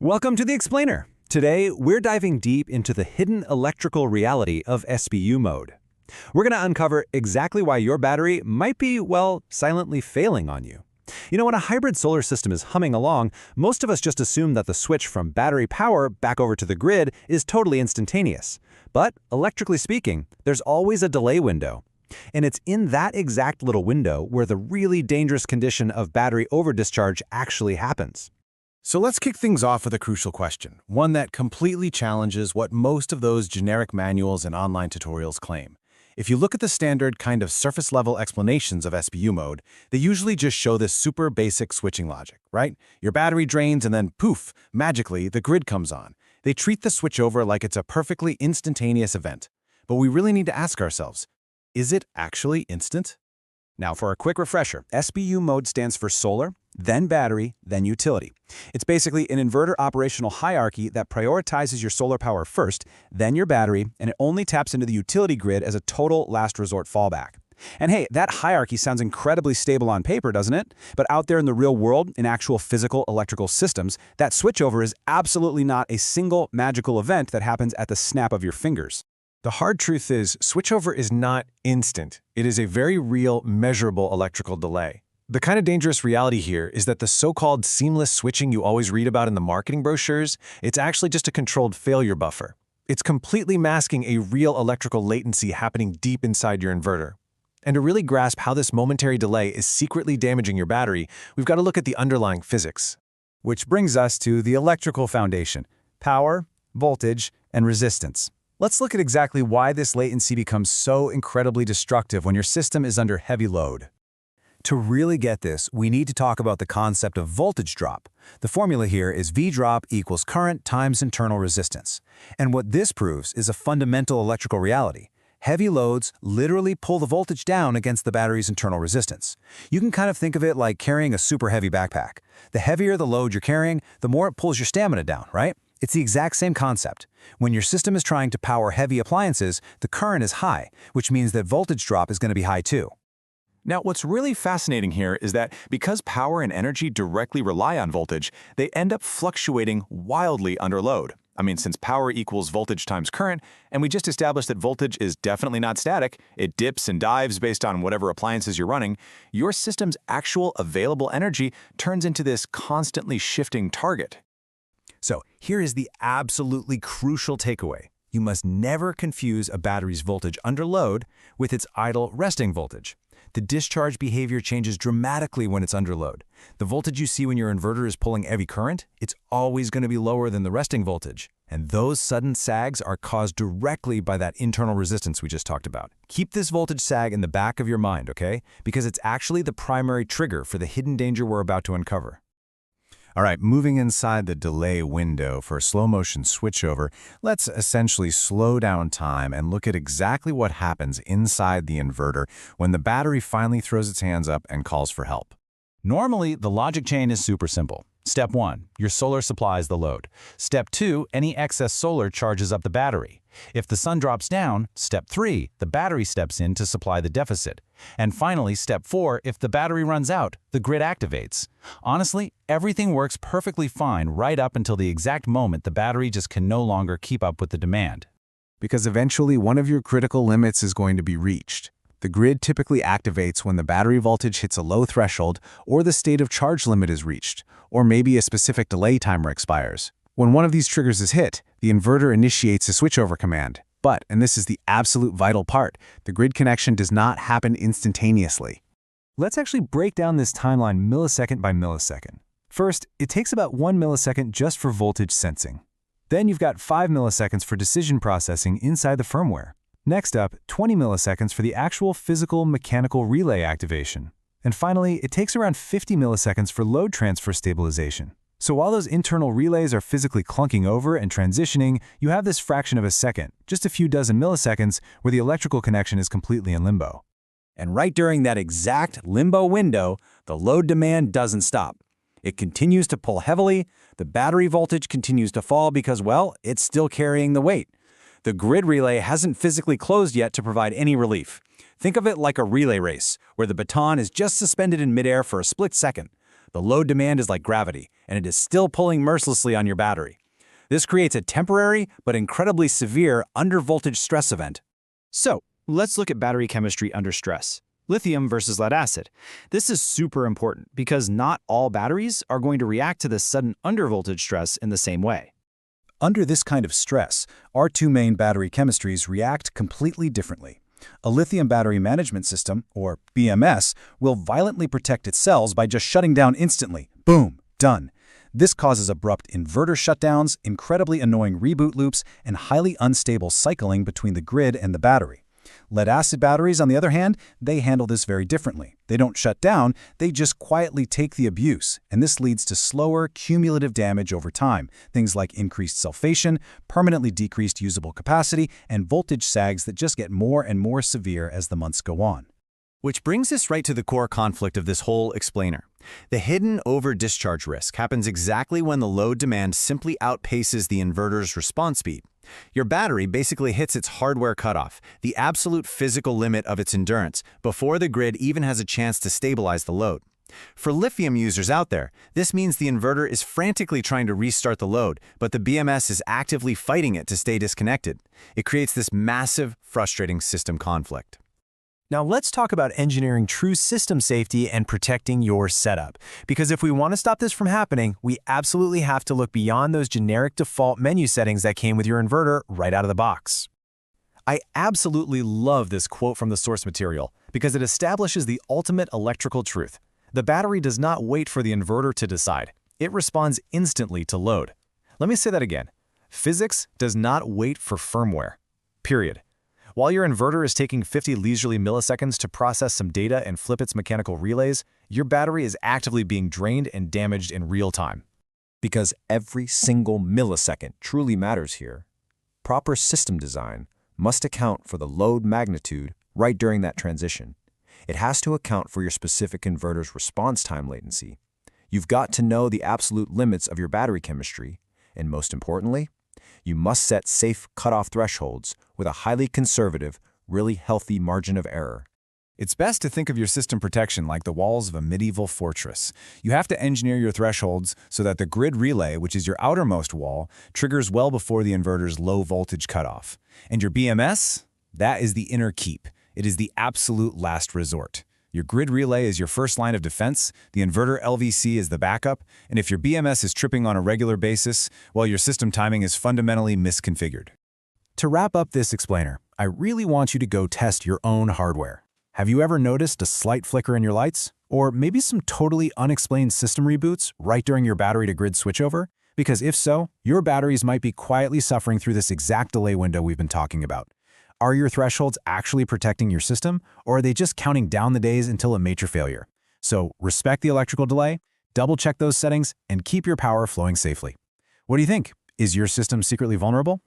Welcome to The Explainer. Today, we're diving deep into the hidden electrical reality of SBU mode. We're going to uncover exactly why your battery might be, well, silently failing on you. You know, when a hybrid solar system is humming along, most of us just assume that the switch from battery power back over to the grid is totally instantaneous. But, electrically speaking, there's always a delay window. And it's in that exact little window where the really dangerous condition of battery over-discharge actually happens. So let's kick things off with a crucial question, one that completely challenges what most of those generic manuals and online tutorials claim. If you look at the standard kind of surface-level explanations of SBU mode, they usually just show this super basic switching logic, right? Your battery drains and then poof, magically, the grid comes on. They treat the switchover like it's a perfectly instantaneous event. But we really need to ask ourselves, is it actually instant? Now, for a quick refresher, SBU mode stands for solar, then battery, then utility. It's basically an inverter operational hierarchy that prioritizes your solar power first, then your battery, and it only taps into the utility grid as a total last resort fallback. And hey, that hierarchy sounds incredibly stable on paper, doesn't it? But out there in the real world, in actual physical electrical systems, that switchover is absolutely not a single magical event that happens at the snap of your fingers. The hard truth is, switchover is not instant. It is a very real, measurable electrical delay. The kind of dangerous reality here is that the so-called seamless switching you always read about in the marketing brochures, it's actually just a controlled failure buffer. It's completely masking a real electrical latency happening deep inside your inverter. And to really grasp how this momentary delay is secretly damaging your battery, we've got to look at the underlying physics. Which brings us to the electrical foundation: power, voltage, and resistance. Let's look at exactly why this latency becomes so incredibly destructive when your system is under heavy load. To really get this, we need to talk about the concept of voltage drop. The formula here is V drop equals current times internal resistance. And what this proves is a fundamental electrical reality. Heavy loads literally pull the voltage down against the battery's internal resistance. You can kind of think of it like carrying a super heavy backpack. The heavier the load you're carrying, the more it pulls your stamina down, right? It's the exact same concept. When your system is trying to power heavy appliances, the current is high, which means that voltage drop is going to be high too. Now, what's really fascinating here is that because power and energy directly rely on voltage, they end up fluctuating wildly under load. I mean, since power equals voltage times current, and we just established that voltage is definitely not static, it dips and dives based on whatever appliances you're running, your system's actual available energy turns into this constantly shifting target. So here is the absolutely crucial takeaway. You must never confuse a battery's voltage under load with its idle resting voltage. The discharge behavior changes dramatically when it's under load. The voltage you see when your inverter is pulling heavy current, it's always going to be lower than the resting voltage. And those sudden sags are caused directly by that internal resistance we just talked about. Keep this voltage sag in the back of your mind, okay? Because it's actually the primary trigger for the hidden danger we're about to uncover. All right, moving inside the delay window for a slow-motion switchover, let's essentially slow down time and look at exactly what happens inside the inverter when the battery finally throws its hands up and calls for help. Normally, the logic chain is super simple. Step 1, your solar supplies the load. Step 2, any excess solar charges up the battery. If the sun drops down, step 3, the battery steps in to supply the deficit. And finally, step 4, if the battery runs out, the grid activates. Honestly, everything works perfectly fine right up until the exact moment the battery just can no longer keep up with the demand. Because eventually one of your critical limits is going to be reached. The grid typically activates when the battery voltage hits a low threshold or the state of charge limit is reached, or maybe a specific delay timer expires. When one of these triggers is hit, the inverter initiates a switchover command. But, and this is the absolute vital part, the grid connection does not happen instantaneously. Let's actually break down this timeline millisecond by millisecond. First, it takes about 1 millisecond just for voltage sensing. Then you've got 5 milliseconds for decision processing inside the firmware. Next up, 20 milliseconds for the actual physical mechanical relay activation. And finally, it takes around 50 milliseconds for load transfer stabilization. So while those internal relays are physically clunking over and transitioning, you have this fraction of a second, just a few dozen milliseconds, where the electrical connection is completely in limbo. And right during that exact limbo window, the load demand doesn't stop. It continues to pull heavily, the battery voltage continues to fall because, well, it's still carrying the weight. The grid relay hasn't physically closed yet to provide any relief. Think of it like a relay race, where the baton is just suspended in midair for a split second. The load demand is like gravity, and it is still pulling mercilessly on your battery. This creates a temporary but incredibly severe undervoltage stress event. So, let's look at battery chemistry under stress. Lithium versus lead acid. This is super important because not all batteries are going to react to this sudden undervoltage stress in the same way. Under this kind of stress, our two main battery chemistries react completely differently. A lithium battery management system, or BMS, will violently protect its cells by just shutting down instantly. Boom, done. This causes abrupt inverter shutdowns, incredibly annoying reboot loops, and highly unstable cycling between the grid and the battery. Lead-acid batteries, on the other hand, they handle this very differently. They don't shut down, they just quietly take the abuse, and this leads to slower, cumulative damage over time, things like increased sulfation, permanently decreased usable capacity, and voltage sags that just get more and more severe as the months go on. Which brings us right to the core conflict of this whole explainer. The hidden over-discharge risk happens exactly when the load demand simply outpaces the inverter's response speed. Your battery basically hits its hardware cutoff, the absolute physical limit of its endurance, before the grid even has a chance to stabilize the load. For lithium users out there, this means the inverter is frantically trying to restart the load, but the BMS is actively fighting it to stay disconnected. It creates this massive, frustrating system conflict. Now let's talk about engineering true system safety and protecting your setup. Because if we want to stop this from happening, we absolutely have to look beyond those generic default menu settings that came with your inverter right out of the box. I absolutely love this quote from the source material because it establishes the ultimate electrical truth. The battery does not wait for the inverter to decide. It responds instantly to load. Let me say that again. Physics does not wait for firmware. Period. While your inverter is taking 50 leisurely milliseconds to process some data and flip its mechanical relays, your battery is actively being drained and damaged in real time. Because every single millisecond truly matters here, proper system design must account for the load magnitude right during that transition. It has to account for your specific inverter's response time latency. You've got to know the absolute limits of your battery chemistry, and most importantly, you must set safe cutoff thresholds with a highly conservative, really healthy margin of error. It's best to think of your system protection like the walls of a medieval fortress. You have to engineer your thresholds so that the grid relay, which is your outermost wall, triggers well before the inverter's low voltage cutoff. And your BMS? That is the inner keep. It is the absolute last resort. Your grid relay is your first line of defense, the inverter LVC is the backup, and if your BMS is tripping on a regular basis, well, your system timing is fundamentally misconfigured. To wrap up this explainer, I really want you to go test your own hardware. Have you ever noticed a slight flicker in your lights? Or maybe some totally unexplained system reboots right during your battery-to-grid switchover? Because if so, your batteries might be quietly suffering through this exact delay window we've been talking about. Are your thresholds actually protecting your system, or are they just counting down the days until a major failure? So respect the electrical delay, double-check those settings, and keep your power flowing safely. What do you think? Is your system secretly vulnerable?